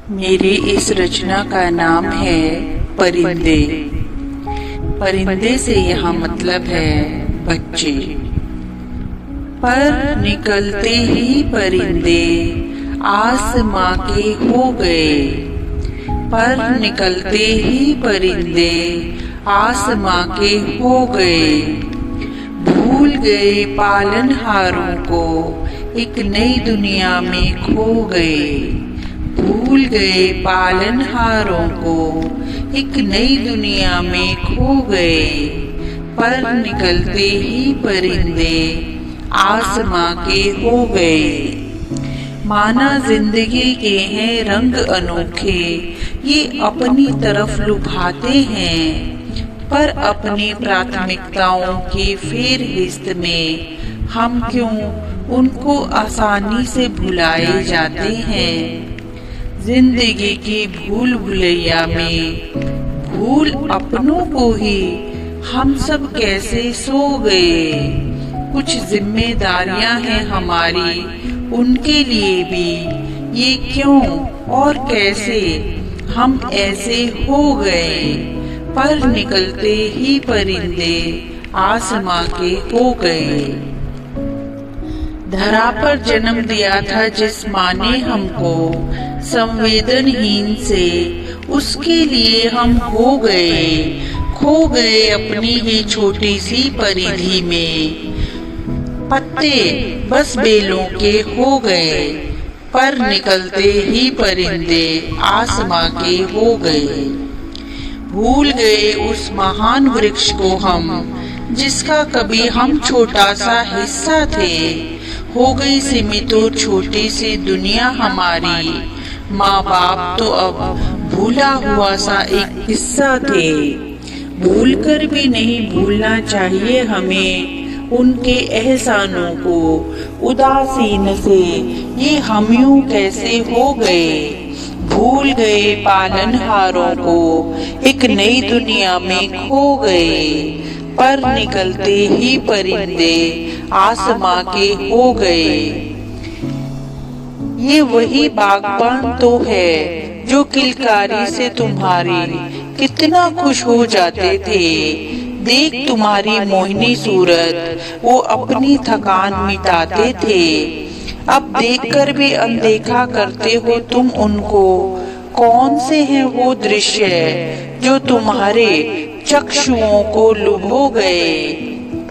मेरी इस रचना का नाम है परिंदे। परिंदे से यहाँ मतलब है बच्चे। पर निकलते ही परिंदे आसमां के हो गए। पर निकलते ही परिंदे आसमां के हो गए। भूल गए पालनहारों को, एक नई दुनिया में खो गए। भूल गए पालनहारों को, एक नई दुनिया में खो गए। पर निकलते ही परिंदे आसमां के हो गए। माना जिंदगी के हैं रंग अनोखे, ये अपनी तरफ लुभाते हैं। पर अपनी प्राथमिकताओं की फेरहिस्त में हम क्यों उनको आसानी से भुलाए जाते हैं। जिंदगी की भूल भुलैया में भूल अपनों को ही हम सब कैसे सो गए। कुछ जिम्मेदारियां हैं हमारी, उनके लिए भी ये क्यों और कैसे हम ऐसे हो गए। पर निकलते ही परिंदे आसमां के हो गए। धरा पर जन्म दिया था जिस माँ ने हमको, संवेदनहीन से उसके लिए हम हो गए। खो गए अपनी ही छोटी सी परिधि में, पत्ते बस बेलों के हो गए। पर निकलते ही परिंदे आसमां के हो गए। भूल गए उस महान वृक्ष को हम, जिसका कभी हम छोटा सा हिस्सा थे। हो गई सीमित और छोटी सी दुनिया हमारी, माँ बाप तो अब भूला हुआ सा एक किस्सा थे। भूल कर भी नहीं भूलना चाहिए हमें उनके एहसानों को। उदासीन से ये हम यूं कैसे हो गए। भूल गए पालनहारों को, एक नई दुनिया में खो गए। पर निकलते ही परिंदे आसमां के हो गए। ये वही बागबान तो है जो किलकारी से तुम्हारी कितना खुश हो जाते थे। देख तुम्हारी मोहिनी सूरत वो अपनी थकान मिटाते थे। अब देखकर भी अनदेखा करते हो तुम उनको। कौन से हैं वो दृश्य जो तुम्हारे चक्षुओं को लुभो गए।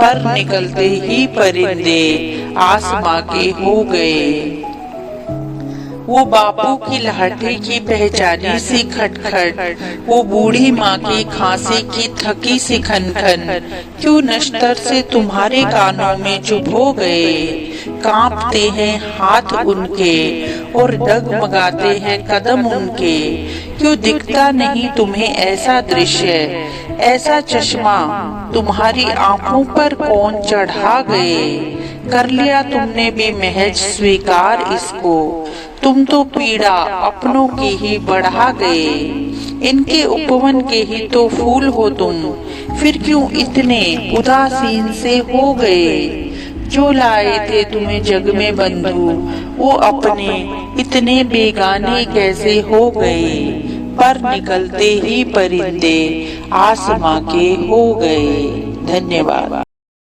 पर निकलते ही परिंदे आसमां के हो गए। वो बापू की लाठी की पहचानी सी खटखट, वो बूढ़ी माँ की खांसी की थकी सी खनखन, क्यों नश्तर से तुम्हारे कानों में चुभ हो गए। कांपते हैं हाथ उनके और डगमगाते हैं कदम उनके। क्यों दिखता नहीं तुम्हें ऐसा दृश्य, ऐसा चश्मा तुम्हारी आंखों पर कौन चढ़ा गए। कर लिया तुमने भी महज स्वीकार इसको, तुम तो पीड़ा अपनों की ही बढ़ा गए। इनके उपवन के ही तो फूल हो तुम, फिर क्यों इतने उदासीन से हो गए। जो लाए थे तुम्हें जग में बंधु, वो अपने इतने बेगाने कैसे हो गए। पर निकलते ही परिंदे आसमां के हो गए। धन्यवाद।